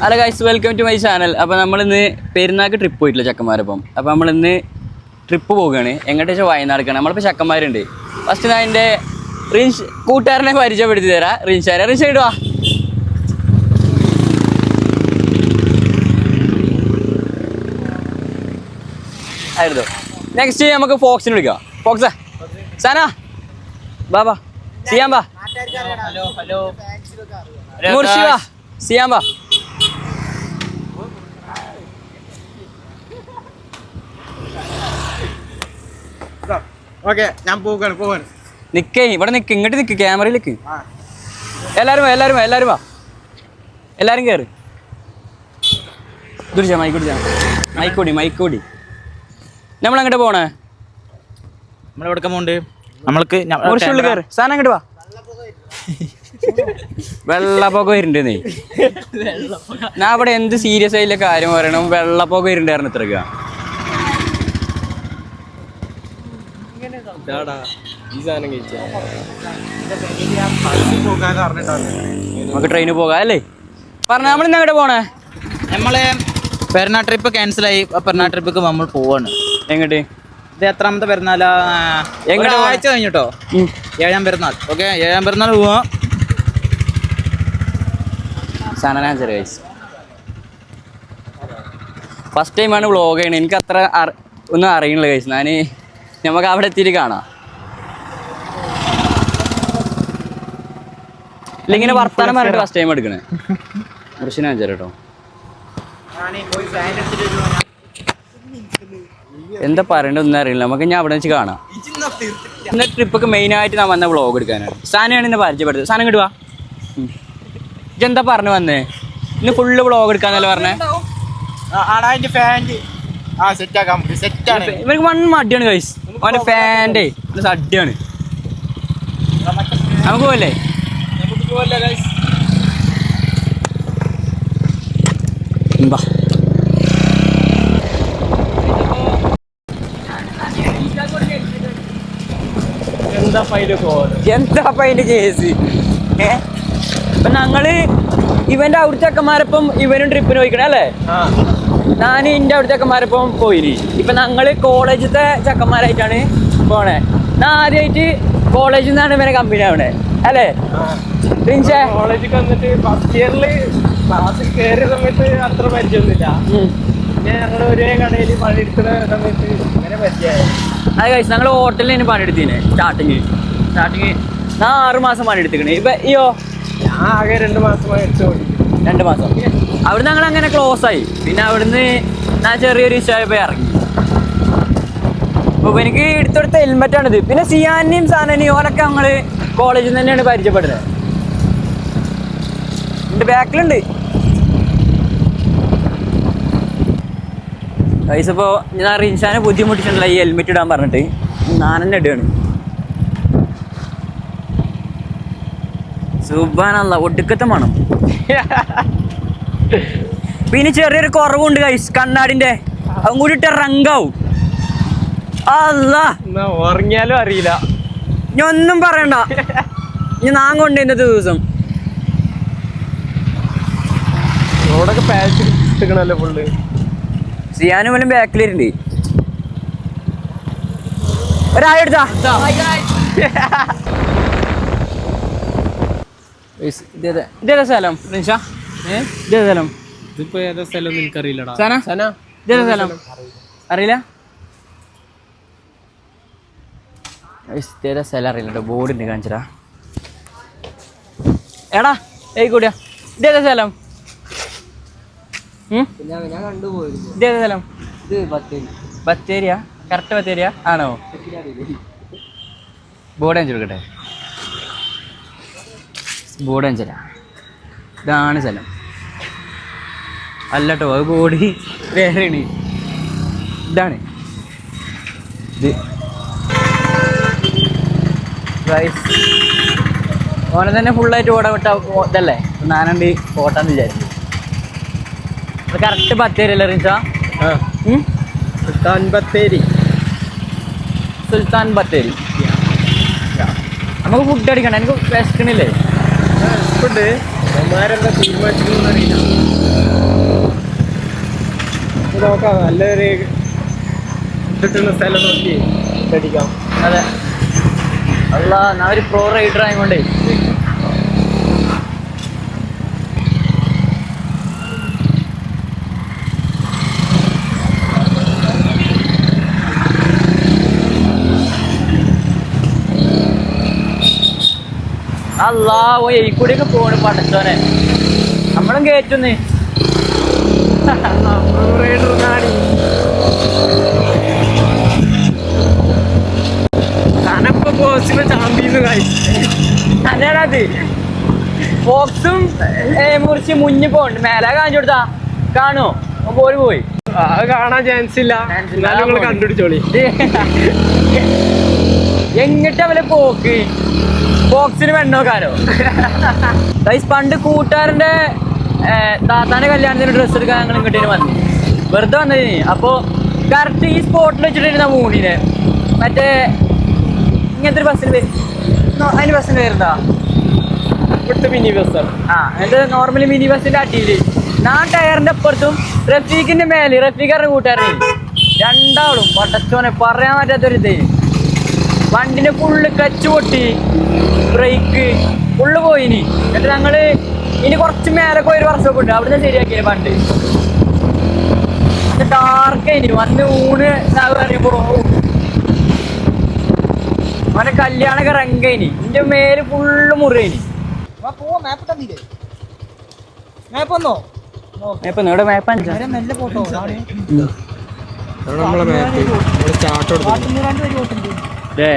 Hello guys, welcome to my channel. അപ്പോൾ നമ്മളിന്ന് പെരുന്നാൾക്ക് ട്രിപ്പ് പോയിട്ടില്ല ചക്കന്മാരൊപ്പം. അപ്പോൾ നമ്മളിന്ന് ട്രിപ്പ് പോവുകയാണ്. എങ്ങോട്ട് വെച്ചാൽ വയനാടുക്കാണ്. നമ്മളിപ്പോൾ ചക്കന്മാരുണ്ട്. ഫസ്റ്റ് ഞാൻ എൻ്റെ കൂട്ടുകാരനെ പരിചയപ്പെടുത്തി തരാം. റിൻഷ ഇടുവാ. ആയിരുന്നു. നെക്സ്റ്റ് നമുക്ക് ഫോക്സിന് വിളിക്കാം. ഫോക്സാ സാനാ ബാബാ സിയാം ബാ മുർഷി ബാ സിയാം ബാ. ഓക്കെ, ഞാൻ പോവാണ്. നിക്കേ ഇവിടെ നിക്ക്, ഇങ്ങോട്ട് നിക്ക്, ക്യാമറയിൽ നിക്ക്. എല്ലാരും വാ എല്ലാരും കയറി. മൈക്കോടി നമ്മളങ്ങോട്ട് പോണേ. നമ്മളെവിടെ പോണ്ട്? നമ്മൾക്ക് മുറിച്ചുള്ളിൽ കയറി. സാധനം അങ്ങോട്ട് വാ. വെള്ളപ്പൊക്കം വരുന്നുണ്ട്. ഞാൻ അവിടെ എന്ത് സീരിയസ് ആയിട്ടുള്ള കാര്യം പറയണം. വെള്ളപ്പൊക്കം വരുന്നുണ്ടായിരുന്നു. ഇത്രയ്ക്ക് നമുക്ക് ട്രെയിന് പോകാം അല്ലേ? പറഞ്ഞ നമ്മളിന്ന് അങ്ങോട്ട് പോണേ. നമ്മള് പെരുന്നാൾ ട്രിപ്പ് ക്യാൻസലായി. പെരുന്നാൾ ട്രിപ്പ് നമ്മൾ പോവാണ്. എങ്ങോട്ട്? ഇത് എത്രാമത്തെ പെരുന്നാളാ? ആഴ്ച കഴിഞ്ഞിട്ടോ, 7ാം പെരുന്നാൾ. ഓക്കെ, 7ാം പെരുന്നാൾ പോവാം. ഫസ്റ്റ് ടൈമാണ് വ്ളോഗ് ചെയ്യണത്. എനിക്ക് അത്ര ഒന്നും അറിയണില്ല ഗൈസ്. നമുക്ക് അവിടെ എത്തിയിട്ട് കാണാം. ഇങ്ങനെ വർത്താനം പറഞ്ഞിട്ട് ഫസ്റ്റ് ടൈം എടുക്കണേ. മുർഷിനെ കേട്ടോ. എന്താ പറയണ്ടത് ഒന്നും അറിയില്ല. നമുക്ക് ഞാൻ അവിടെ വെച്ച് കാണാം. ഇന്ന ട്രിപ്പൊക്കെ മെയിനായിട്ട് ഞാൻ വന്ന വ്ളോഗ് എടുക്കാനാണ്. സാധനമാണ് ഇന്ന് പരിചയപ്പെടുത്തത്. സാധനം കിട്ടുക. ഇതെന്താ പറഞ്ഞു വന്നേ? ഇന്ന് ഫുള്ള് വ്ളോഗ് എടുക്കാന്നല്ലേ പറഞ്ഞേ? ഇവർക്ക് വൺ മടിയാണ് ഗൈസ്. അവൻ്റെ ഫാൻ്റെ അടിയാണ്. നമുക്ക് പോവല്ലേ? എന്താ അതിന്റെ കേസ്? ഇപ്പൊ ഞങ്ങള് ഇവന്റെ അവിടുത്തെ ചെക്കന്മാരൊപ്പം ഇവനും ട്രിപ്പിന് പോയിക്കണേ അല്ലേ? ഞാൻ എൻ്റെ അവിടുത്തെ ചെക്കന്മാരൊപ്പം പോയിന്. ഇപ്പൊ ഞങ്ങള് കോളേജിലത്തെ ചെക്കന്മാരായിട്ടാണ് പോണേ. ഞാൻ ആദ്യമായിട്ട് കോളേജിൽ നിന്നാണ് ഇവനെ കമ്പനി ആവണേ അല്ലേ? കോളേജിൽ വന്നിട്ട് ഫസ്റ്റ് ഇയറില് ക്ലാസ്സിൽ കയറിയ സമയത്ത് അത്ര പരിചയമൊന്നുമില്ല. പിന്നെ ഞങ്ങൾ ഒരേ കടയിൽ പണിയെടുക്കുന്ന സമയത്ത് അങ്ങനെ പരിചയമായി. അത് കഴിച്ച് ഞങ്ങൾ ഹോട്ടലിൽ പണിയെടുത്തിന്. സ്റ്റാർട്ടിങ് ഞാൻ 6 മാസം പണിയെടുത്തിക്കണേ. ഇപ്പൊ അയ്യോ ഞാൻ ആകെ 2 മാസമായി അടിച്ചോടി. 2 മാസം അവിടുന്ന് ഞങ്ങൾ അങ്ങനെ ക്ലോസ് ആയി. പിന്നെ അവിടുന്ന് ഞാൻ ചെറിയൊരു ഇഷ്ടമായപ്പോ ഇറങ്ങി. അപ്പൊ എനിക്ക് എടുത്തെടുത്ത ഹെൽമെറ്റാണിത്. പിന്നെ സിയാനെയും സാനനെയും ഓരൊക്കെ ഞങ്ങള് കോളേജിൽ നിന്ന് തന്നെയാണ് പരിചയപ്പെടുന്നത്. എൻ്റെ ബാക്കിലുണ്ട് പൈസ. ഇപ്പോൾ ഞാൻ റിൻഷാനെ ബുദ്ധിമുട്ടിച്ചിട്ടില്ല ഈ ഹെൽമെറ്റ് ഇടാൻ പറഞ്ഞിട്ട്. ഞാൻ തന്നെ ഇടുകയാണ്. സുബ്ഹാനല്ലാ, ഒടുക്കത്തെ മണം. പിന്നെ ചെറിയൊരു കുറവുണ്ട് ഗൈസ്, കണ്ണാടിൻ്റെ. അതും കൂടി ഇട്ട റങ്കാവും. അല്ലാ, ഉറങ്ങിയാലും അറിയില്ല. ഞാൻ ഒന്നും പറയണ്ട. ഞാൻ കൊണ്ട് ഇന്നത്തെ ദിവസം റോഡൊക്കെ പാച്ച് ഇട്ടിക്കണല്ലോ ഫുള്ള്. സിയാനും പോലും ബാക്കിലിരുണ്ട്. ഒരാളെടുത്താ ഇതേതാ സ്ഥലം റിൻഷ? ഇതേതാ സ്ഥലം? ഇതിപ്പോ ഏതാ സ്ഥലം എനിക്കറിയില്ലടാ. ഇതേതാ സ്ഥലം അറിയില്ല? ഇതേതാ സ്ഥലം അറിയില്ല. ബോർഡിൻ്റെ കാണിച്ചടാ. എടാ കൂടിയാ. ഇതേതാ സ്ഥലം? ഇതേതാ സ്ഥലം? ബത്തേരിയാ? കറക്റ്റ് ബത്തേരിയാ ആണോ? ബോർഡ് അഞ്ചെടുക്കട്ടെ. ബോർഡ് അഞ്ചര. ഇതാണ് സ്ഥലം അല്ല കേട്ടോ. അത് ബോഡി വേറെയാണ്. ഇതാണ് ഇത്. ഓനെ തന്നെ ഫുള്ളായിട്ട് ഓട വിട്ട ഇതല്ലേ. ഞാനുണ്ട് ഓട്ടാന്ന് വിചാരിച്ചു. അത് കറക്റ്റ് ബത്തേരി അല്ലേ റിൻഷ? സുൽത്താൻ ബത്തേരി. നമുക്ക് ഫുഡ് അടിക്കണ്ട. എനിക്ക് വിശക്കണില്ലേ? ഫുഡ് തീരുമാനിച്ചൊന്നും അറിയില്ല. നോക്കാം, നല്ലൊരു കിട്ടുന്ന സ്ഥലം നോക്കി അടിക്കാം. അതെ അല്ല ഞാൻ ഒരു പ്രോ റൈഡർ ആയതുകൊണ്ടേ അല്ലാ ഈ കൂടിയൊക്കെ പോണ് പടച്ചോനെ നമ്മളും കേറ്റുന്നേ റൈഡർ നാടി കനപ്പ ബോസിനെ ചാമ്പ്യന്ന് അതാണത് ഫോക്സും മുറിച്ച് മുന്നിൽ പോണ്ട് മേലെ കാണിച്ചു കൊടുത്താ കാണോ പോയി അത് കാണാൻ ചാൻസ് ഇല്ല, എന്നാലും നിങ്ങൾ കണ്ടുപിടിച്ചോളി. എങ്ങിട്ട് അവലെ പോക്ക് ബോക്സിന് പെണ്ണോക്കാരോ പണ്ട് കൂട്ടുകാരന്റെ താത്താന്റെ കല്യാണത്തിന് ഡ്രസ്സ് എടുക്കാൻ ഞങ്ങൾ ഇങ്ങോട്ടേന് വന്നു വെറുതെ വന്നതിന്. അപ്പൊ കറക്റ്റ് ഈ സ്പോട്ടിൽ വെച്ചിട്ടിരുന്ന മൂണിനെ മറ്റേ ഇങ്ങനത്തെ ഒരു ബസ്സിന് അതിന് ബസ്സിന് പേരെന്താ ഇവിടുത്തെ മിനി ബസ്സാണ്. എന്നിട്ട് നോർമലി മിനി ബസ്സിന്റെ അടിയില് ഞാൻ ടയറിന്റെ അപ്പുറത്തും റഫീഖിന്റെ മേലെ റഫീഖറിന്റെ കൂട്ടുകാരനെ രണ്ടാളും പടച്ചോനെ പറയാൻ പറ്റാത്തൊരു ഇതേ വണ്ടിന്റെ ഫുള്ള് ക്ലച്ച് പൊട്ടി ബ്രേക്ക് ഫുള്ള് പോയിനി. എന്നിട്ട് ഞങ്ങള് ഇനി കുറച്ച് മേലെ പോയൊരു വർഷമൊക്കെ ഉണ്ട് അവിടുന്ന് ശരിയാക്കിയ പണ്ട് ഡാർക്കയിനി വന്ന് ഊണ് പറയുമ്പോ അവന്റെ കല്യാണൊക്കെ റങ്കയിനി എന്റെ മേല് ഫുള്ള് മുറിയിനി. ഇവിടെ മാപ്പ്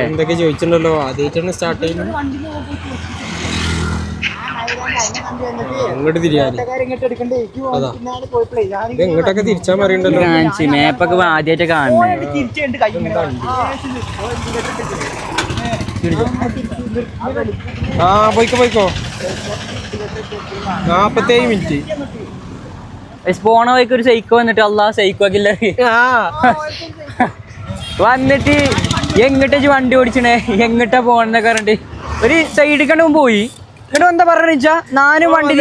എന്തൊക്കെ ചോദിച്ചിട്ടുണ്ടല്ലോ, ആദ്യമായിട്ടാണ് സ്റ്റാർട്ട് ചെയ്യുന്നത്. അങ്ങോട്ട് തിരിയാൻ അതാ ഇങ്ങോട്ടൊക്കെ തിരിച്ചാൽ മറിയണ്ടല്ലോ. മേപ്പൊക്കെ ആദ്യമായിട്ട് കാണുന്നത്. പോയിക്കോ 47 മിനിറ്റ് പോണ വഴിക്ക് ഒരു സൈക്കോ വന്നിട്ട് അല്ലാ സൈക്കോ ആക്കില്ല വന്നിട്ട് എങ്ങിട്ടാ വണ്ടി ഓടിച്ചണേ എങ്ങിട്ടാ പോണെന്നൊക്കെ പറഞ്ഞിട്ട് ഒരു സൈഡിൽ കണ്ടു പോയി. എന്നിട്ട് എന്താ പറഞ്ഞാ ഞാനും വണ്ടി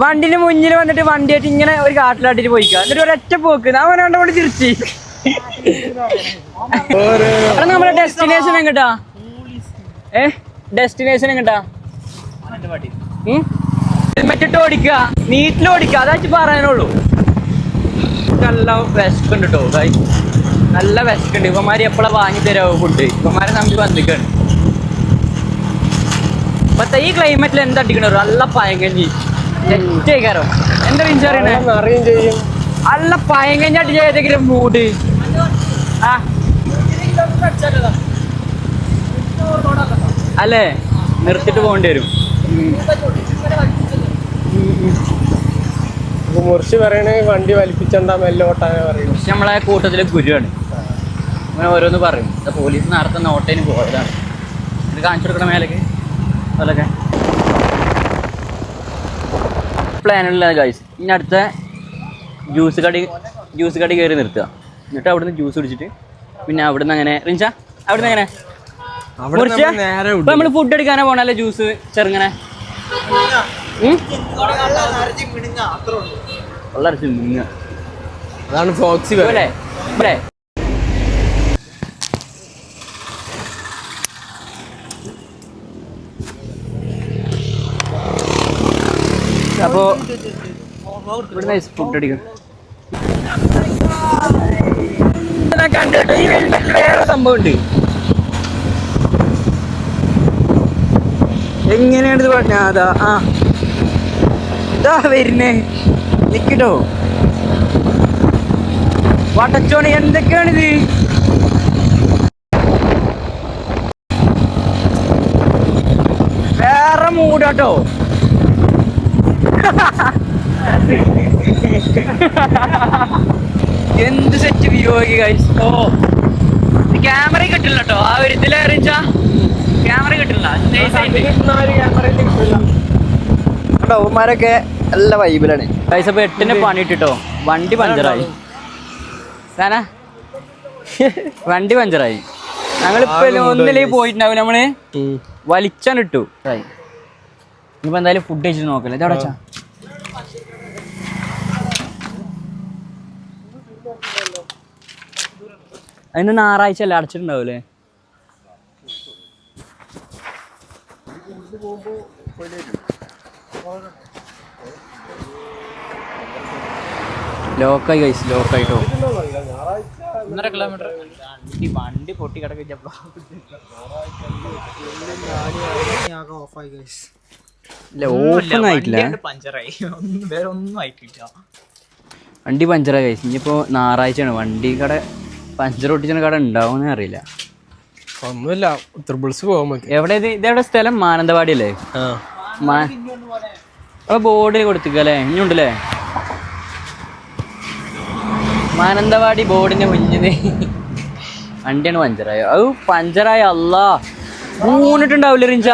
വണ്ടിന്റെ മുന്നിൽ വന്നിട്ട് വണ്ടിയായിട്ട് ഇങ്ങനെ ഒരു കാട്ടിലാട്ടിട്ട് പോയിക്കുക. എന്നിട്ട് ഒരൊറ്റ പോക്ക് ഞാൻ അവനോണ്ട് കൊണ്ട് തിരിച്ച് നമ്മുടെ ഡെസ്റ്റിനേഷൻ എങ്ങട്ടാ ഡെസ്റ്റിനേഷൻ എങ്ങട്ടാ ഹെൽമെറ്റിട്ട് ഓടിക്കുക നീറ്റിൽ ഓടിക്കുക അതായിട്ട് പറയാനുള്ളൂ. നല്ല വിശക്കുണ്ട് കേട്ടോ നല്ല വിശക്കുണ്ട്. ഇവന്മാര് എപ്പോഴാ വാങ്ങി തരാവോ ഫുഡ് ഇവന്മാരെ നമുക്ക് വന്നിക്കാണ്. ഇപ്പത്തെ ഈ ക്ലൈമറ്റിൽ എന്താ അടിക്കണോ നല്ല പയങ്കഞ്ഞി തെറ്റേക്കാരോ എന്താ വിചാരിക്കണേ നല്ല പയങ്കഞ്ഞി അടിച്ച ഏതെങ്കിലും മൂഡ് അല്ലേ നിർത്തിട്ട് പോകേണ്ടി വരും. മുറിച്ച് പറയണേ വണ്ടി വലിപ്പിച്ചണ്ട മെല്ലെ ഓട്ടാനെ പറയും. പക്ഷെ നമ്മളെ കൂട്ടത്തിലെ ഗുരുവാണ് അങ്ങനെ ഓരോന്ന് പറയും. പോലീസ് നേരത്തെ നോട്ടേന് പോയതാണ് ഇത് കാണിച്ചു കൊടുക്കണ മേലേക്ക് അതൊക്കെ പ്ലാനുള്ള ഗൈസ്. ഇനി അടുത്ത ജ്യൂസ് കടി കയറി നിർത്തുക. എന്നിട്ട് അവിടുന്ന് ജ്യൂസ് കുടിച്ചിട്ട് പിന്നെ അവിടുന്ന് അങ്ങനെ റിഞ്ച അവിടുന്ന് എങ്ങനെ നമ്മള് ഫുഡ് എടുക്കാനാ പോണല്ലേ ജ്യൂസ് ചെറുങ്ങനെ അതാണ് ഫോക്സി അല്ലേ. അപ്പോ ഇവിടുന്ന് ഫുഡ് അടിക്കും. വേറെ സംഭവം ഉണ്ട്. എങ്ങനെയാണ് ഇത് പറഞ്ഞ അതാ ഇതാ വരുന്നേ നിക്കട്ടോ വട്ടച്ചോണി എന്തൊക്കെയാണിത്. വേറെ മൂടാട്ടോ എന്ത് സെറ്റ് വിയോഗി ഗൈസ്. ഓ ക്യാമറ കിട്ടില്ല കേട്ടോ ആ ഒരു ഇതിലറിയിച്ച ക്യാമറ കിട്ടില്ല കേട്ടോ. ഉമ്മാരൊക്കെ നല്ല വൈബിലാണ് ഗൈസ്. അപ്പൊ 8-ന് പണിയിട്ടോ വണ്ടി പഞ്ചറായി വണ്ടി പഞ്ചറായി. ഞങ്ങളിപ്പോ ഒന്നിലേക്ക് പോയിട്ടുണ്ടാവും നമ്മള് വലിച്ചാൻ ഇട്ടു. ഇനിയിപ്പോ എന്തായാലും ഫുഡ് കഴിച്ചിട്ട് നോക്കല്ലേ. ഇതെവിടെ വെച്ചാ അതിന് ഞായറാഴ്ച അല്ലേ അടച്ചിട്ടുണ്ടാവൂലേ? ലോക്കായി ഗൈസ്, ലോക്കായിട്ടോ. 1.5 കിലോമീറ്റർ വണ്ടി പൊട്ടി കിടക്കിച്ചപ്പോ ഓഫൊന്നും ആയിട്ടില്ല, പഞ്ചറായി. വേറെ ഒന്നും ആയിട്ടില്ല. വണ്ടി പഞ്ചറായി ഗൈസ്. ഇനിയിപ്പോ ഞായറാഴ്ചയാണ്, വണ്ടി കട പഞ്ചർ ഒട്ടിച്ച കട ഉണ്ടാവുമെന്ന് അറിയില്ല. ഒന്നുമില്ല, ത്രിബിൾസ് പോകാൻ പറ്റും. എവിടെ ഇതെവിടെ സ്ഥലം? മാനന്തവാടി അല്ലേ? ബോർഡിൽ കൊടുത്തിക്കല്ലേ? ഇനിയുണ്ടല്ലേ മാനന്തവാടി ബോർഡിന്റെ മുന്നിൽ വണ്ടിയാണ് പഞ്ചറായോ? അത് പഞ്ചറായ അല്ലാ ഊണിട്ടുണ്ടാവില്ല റിഞ്ച?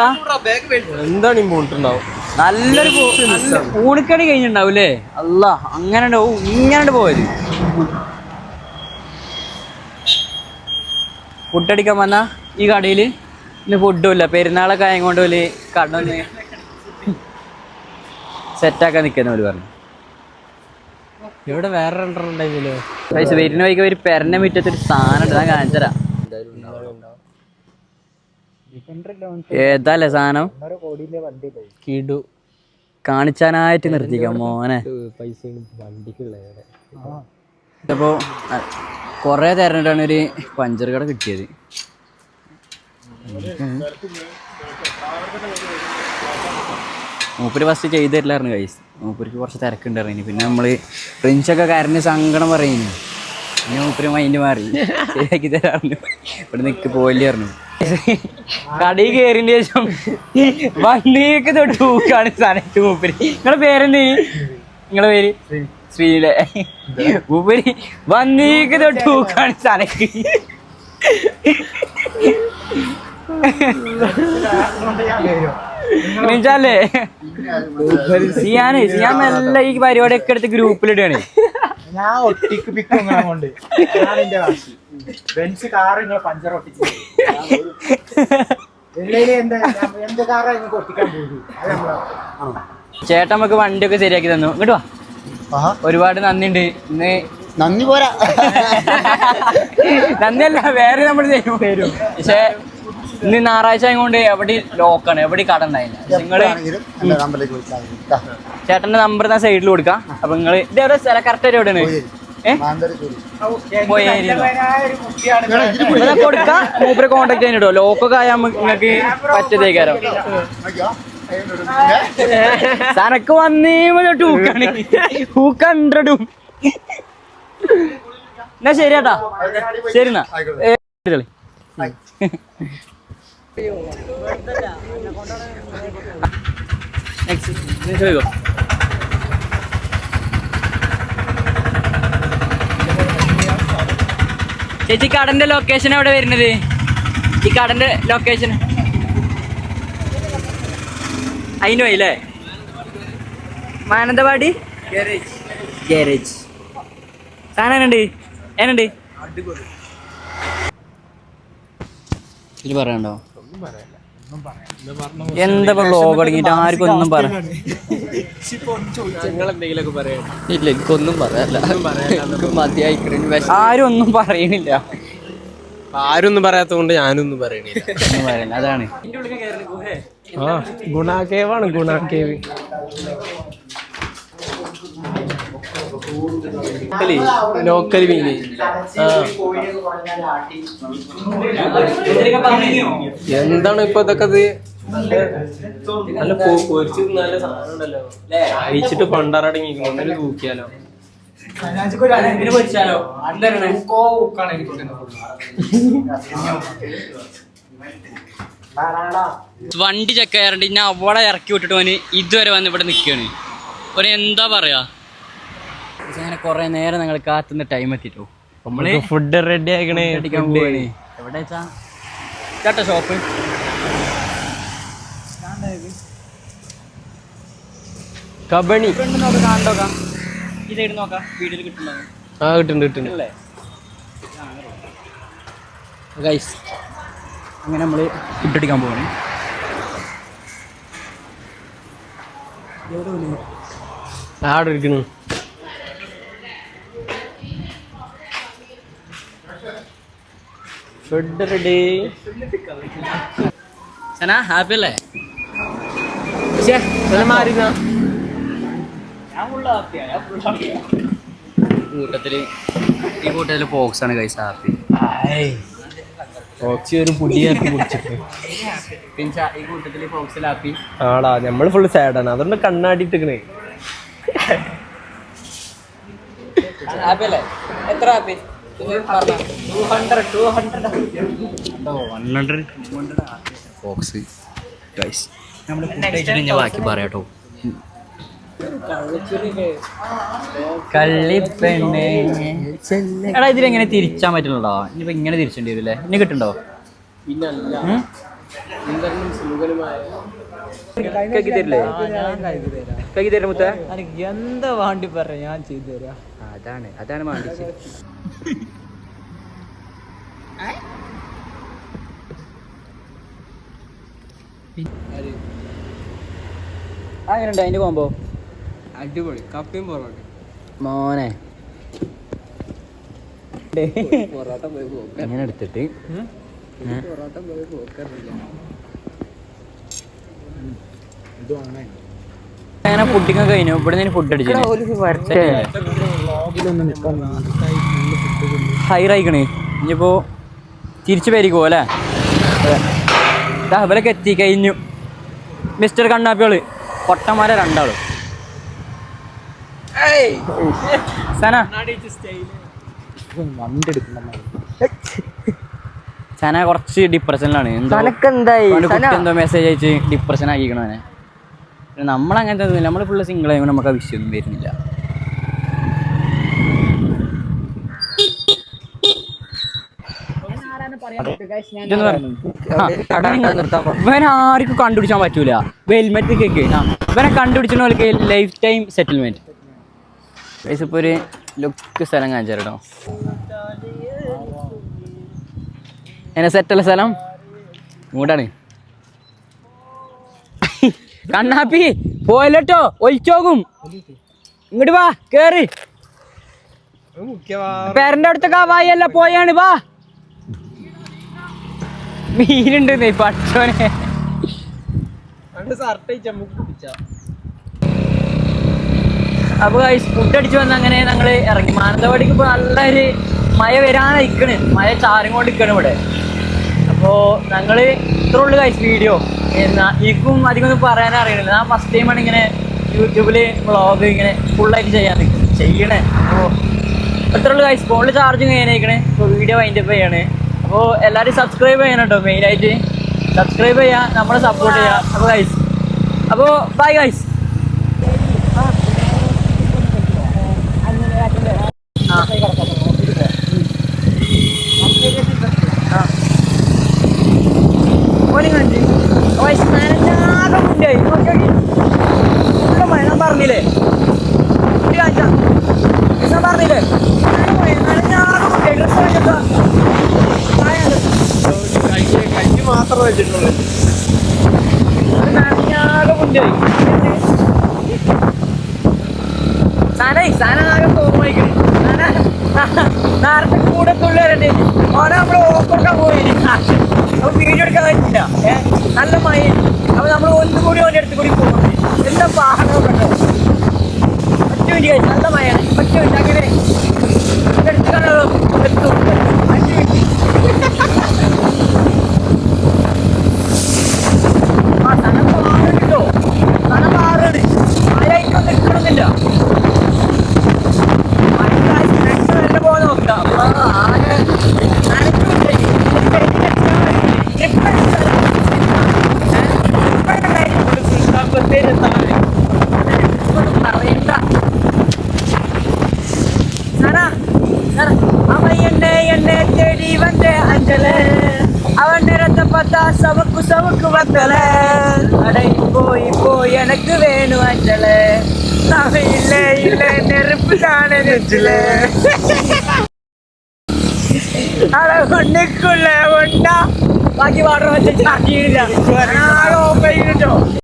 എന്താണ് ഇമ്പോർട്ടുണ്ടാവും? നല്ലൊരു ഊണിക്കടി കഴിഞ്ഞിട്ടുണ്ടാവൂലേ? അല്ല അങ്ങനെ ഇങ്ങനെ പോയത്. ഫുഡടിക്കാൻ വന്ന ഈ കടയിൽ ഇന്ന് ഫുഡും ഇല്ല. പെരുന്നാളൊക്കെ ആയതുകൊണ്ട് പോലെ കട ഒന്ന് സെറ്റാക്കാൻ നിൽക്കുന്ന പോലെ പറഞ്ഞു. ഇവിടെ വേറെ രണ്ടെണ്ണം ഉണ്ടായിരുന്നല്ലോ. പൈസ വരുന്ന വൈകി ഒരു പെരന്റെ മുറ്റത്തൊരു സാധനം ഉണ്ട്, ഞാൻ കാണിച്ചരാ. ഏതാല്ലേ സാധനം? കിടു കാണിച്ചാനായിട്ട് നിർത്തിക്കാം മോനെ. ഇപ്പോ കൊറേ തരണിട്ടാണ് ഒരു പഞ്ചർ കട കിട്ടിയത്. മൂപ്പര് ഫസ്റ്റ് ചെയ്ത് തരില്ലായിരുന്നു കൈസ്. മൂപ്പർക്ക് കുറച്ച് തിരക്കുണ്ടായിരുന്നു. പിന്നെ നമ്മള് ഫ്രണ്ട്സൊക്കെ കരഞ്ഞ് സങ്കടം പറയുന്നു. പിന്നെ മൂപ്പര് മൈൻഡ് മാറി ശരിയാക്കി തരാറുണ്ട്. ഇവിടെ നിൽക്ക് പോയില്ലേ പറഞ്ഞു. കടയിൽ കയറിയതിന് ശേഷം വണ്ടിയൊക്കെ തൊട്ട് പൂക്കാണ് സ്ഥലത്ത് മൂപ്പര്. നിങ്ങളെ പേരെന്തേ? നിങ്ങളെ പേര് ശ്രീലെ. മൂപ്പര് വണ്ടിയൊക്കെ തൊട്ട് പൂക്കാണ് സ്ഥലത്ത്. ല്ലേ സിയാൻ നല്ല ഈ പരിപാടിയൊക്കെ എടുത്ത് ഗ്രൂപ്പിലിടാണ്. ഞാൻ ഒട്ടിക്ക് കൊണ്ട് ബെൻസ് കാർ പഞ്ചർ ഒട്ടിച്ചു. ചേട്ടൻ നമുക്ക് വണ്ടിയൊക്കെ ശരിയാക്കി തന്നു. ഇങ്ങോട്ട് വാ, ഒരുപാട് നന്ദിയുണ്ട്. ഇന്ന് നന്ദി പോരാ, നന്ദിയല്ല, വേറെ നമ്മൾ തരും. പക്ഷെ ഇന്ന് ഞായറാഴ്ച ആയതുകൊണ്ട് എവിടെ ലോക്കാണ്, എവിടെ കട ഉണ്ടായില്ല. നിങ്ങള് ചേട്ടന്റെ നമ്പർ ഞാൻ സൈഡിൽ കൊടുക്കാം. അപ്പൊ നിങ്ങള് ഇതെവിടെ സ്ഥലം കറക്റ്റ് ആയിട്ട് എവിടെയാണ് കൊടുക്കാം. മൂപ്പരെ കോണ്ടാക്ട് ചെയ്യാനിട്ടോ. ലോക്കൊക്കെ ആയാൽ നിങ്ങൾക്ക് പറ്റതേക്കാരം. സനക്ക് വന്നീമ ഊക്കാണ്, ഊക്ക് 100 എന്നാ ശരിയാട്ടാ. ശരി എന്നാ ചോദിക്കോ. ചേച്ചി കടന്റെ ലൊക്കേഷൻ എവിടെ വരുന്നത്? ഈ കടന്റെ ലൊക്കേഷൻ അതിന് പോയില്ലേ? മാനന്തവാടി ഗാരേജ്. സാധനം എന്നുണ്ട് ഇത് പറയണ്ടോ? എന്താ വ്ളോഗ് തുടങ്ങിയിട്ട് ആർക്കും ഒന്നും പറയാം ഇല്ല, എനിക്കൊന്നും പറയാല്ല. മതിയായി, ആരും ഒന്നും പറയണില്ല. ആരും ഒന്നും പറയാത്തത് കൊണ്ട് ഞാനൊന്നും പറയണില്ല. അതാണ് ഗുണാക്കേവാണ്. ഗുണാക്കേവ് ലോക്കൽ മീന്. എന്താണ് ഇപ്പൊ ഇതൊക്കെ? നല്ല പൊരിച്ച് നല്ല സാധനം ഉണ്ടല്ലോ. അയച്ചിട്ട് പണ്ടാറടങ്ങിയിരിക്കുന്നു. തൂക്കിയാലോ? വണ്ടി ചെക്ക് ചെയ്യാറുണ്ട്. ഞാൻ അവിടെ ഇറക്കി വിട്ടിട്ട് പോന് ഇതുവരെ വന്ന് ഇവിടെ നിൽക്കുകയാണ്. ഒരു എന്താ പറയാ, അങ്ങനെ കൊറേ നേരം ഞങ്ങൾ കാത്തുന്ന ടൈം എത്തിട്ടോ. നമ്മള് ഫുഡ് റെഡി ആക്കണേ. എവിടെ ചേട്ടാ ഷോപ്പ്? കബണി കാണണ്ടോക്കാം. ഈ സൈഡ് നോക്കാം, വീഡിയോയിൽ കിട്ടുന്നുണ്ടോ? ആ കിട്ടുന്നുണ്ട്. ഗൈസ് അങ്ങനെ നമ്മള് ഫുഡ് അടിക്കാൻ പോവാണ്. ആടെ ഇരിക്കുന്നു. Food ready. സന ഹാപ്പി അല്ലേ? ഈ കൂട്ടത്തില് ഫോക്സ് ആണ് കൈസ് ഹാപ്പി. ഒരു പുടിയാക്കി കുടിച്ചിട്ട് പിന്നെ ഈ കൂട്ടത്തില് ഫോക്സിൽ ഹാപ്പി ആടാ. നമ്മള് ഫുള്ള് സാഡാണ്, അതുകൊണ്ട് കണ്ണാടിട്ടിക്കണേ. ഹാപ്പി അല്ലേ? എത്ര ഹാപ്പി? 100 folks guys. നമ്മൾ ഫുഡ് ബാക്കി പറയാട്ടോ. കള്ളിപ്പെണ്ണേ. എടാ ഇതിലെങ്ങനെ തിരിച്ചാൻ പറ്റുന്നുണ്ടോ? ഇനിയിപ്പോ ഇങ്ങനെ തിരിച്ചേണ്ടി വരില്ലേ? ഇനി കിട്ടുണ്ടോ? എന്താ വേണ്ടി പറ, ഞാൻ ചെയ്തു തരാം. അതാണ് വേണ്ടിച്ച്. അങ്ങനെയുണ്ട് അതിന്റെ കോമ്പോ? അടിപൊളി. കപ്പയും പൊറോട്ട മോനെ പൊറോട്ട പോയി പോക്ക. അങ്ങനെ എടുത്തിട്ട് പൊറോട്ട പോയി പോക്കറില്ല. അങ്ങനെ ഫുഡിങ് കഴിഞ്ഞു. ഇവിടെ നിന്ന് ഫുഡ് അടിച്ചു ഹൈറായിക്കണേ. ഇനിയിപ്പോ തിരിച്ചു പേരിക്കോ അല്ലേ? അവരൊക്കെ എത്തി കഴിഞ്ഞു. മിസ്റ്റർ കണ്ണാപ്പികള് പൊട്ടന്മാരെ രണ്ടാളും. സന സന കുറച്ച് ഡിപ്രഷനിലാണ്. എന്തോ മെസ്സേജ് അയച്ച് ഡിപ്രഷൻ ആക്കിക്കണവനെ. നമ്മളങ്ങനത്തെ ഒന്നുമില്ല. നമ്മൾ ഫുള്ള് സിംഗിൾ ആയതുകൊണ്ട് നമുക്ക് ആ വിഷയമൊന്നും വരുന്നില്ല. ഇവനെ ആർക്കും കണ്ടുപിടിച്ചാൻ പറ്റൂല. ഹെൽമെറ്റ് കേക്ക് ഇവനെ കണ്ടുപിടിച്ചോൾക്ക് ലൈഫ് ടൈം സെറ്റിൽമെന്റ്. ഇപ്പൊ ഒരു ലുക്ക് സ്ഥലം കാണിച്ചോ. എന്നെ സെറ്റല്ല സ്ഥലം ഇങ്ങോട്ടാണ്. കണ്ണാപ്പി പോയല്ലോ, ഒലിച്ചോകും. ഇങ്ങോട്ട് വാ, കേറി. പേരന്റെ അടുത്തൊക്കെ വായല്ല പോയാണ്. വാ, മീനുണ്ട് പച്ചോനെ. അപ്പൊ ഫുഡ് അടിച്ചു വന്ന് അങ്ങനെ ഞങ്ങള് ഇറങ്ങി. മാനന്തവാടിക്ക് ഇപ്പൊ നല്ലൊരു മഴ വരാനായിക്കണ്. മഴ ചാരും കൊണ്ട് നിൽക്കണം ഇവിടെ. അപ്പോ ഞങ്ങള് ഇത്ര ഉള്ളു വീഡിയോ. എനിക്കും അധികം ഒന്നും പറയാൻ അറിയണില്ല. ഞാൻ ഫസ്റ്റ് ടൈമാണ് ഇങ്ങനെ യൂട്യൂബില് വ്ളോഗ് ഇങ്ങനെ ഫുള്ളായിട്ട് ചെയ്യണേ. അപ്പോൾ ഇത്ര ഉള്ളു ഫോണിൽ ചാർജും ചെയ്യാനായിക്കണേ. ഇപ്പോൾ വീഡിയോ വൈൻഡപ്പ് ചെയ്യാണ്. അപ്പോൾ എല്ലാവരും സബ്സ്ക്രൈബ് ചെയ്യണം കേട്ടോ. മെയിനായിട്ട് സബ്സ്ക്രൈബ് ചെയ്യുക, നമ്മളെ സപ്പോർട്ട് ചെയ്യുക. അപ്പോൾ ബൈ ഗൈസ്. പറഞ്ഞില്ലേ കഞ്ഞി മാത്രം വെച്ചിട്ടുള്ളൂ. സാനാകെ തോന്നിക്കണേ. നേരത്തെ കൂടെ തുള്ളേരണ്ടേ ഓനെ നമ്മള് ഓപ്പൊക്കെ പോയി. അപ്പൊ വീഡിയോ എടുക്കാൻ പറ്റില്ല. നല്ല മഴ. അപ്പൊ നമ്മൾ ഒന്നുകൂടി ഓൻ്റെ അടുത്ത് കൂടി പോകുന്നുണ്ട്. എന്താ പാഹനമൊക്കെ ഉണ്ടോ? 5 മിനിറ്റ് നല്ല മഴയാണ്. 5 മിനിറ്റ് അങ്ങനെ എടുക്കാനോ എത്തും. 5 മിനിറ്റ് ആ സ്ഥലം മാറുന്നുണ്ട് കേട്ടോ. സ്ഥലം മാറുകയാണ്. മഴയായിട്ടൊന്നും നിൽക്കണമെന്നില്ല. നല്ല പോലെ നോക്കാം. ആകെ എന്നെ തേടി വന്ന അഞ്ചല് അവന്റെ രത്തപ്പത്ത സവക്ക് വത്തല് പോയി എനക്ക് വേണു അഞ്ചല് ഇല്ല നെരുപ്പ് കാണ നെച്ചില് അളകൊണ്ടിക്കുള്ള ഉണ്ടാ ബാക്കി വാട്ടർ വെച്ച് ചാക്കിയില്ല. ഓഫ് ചെയ്തിട്ടോ.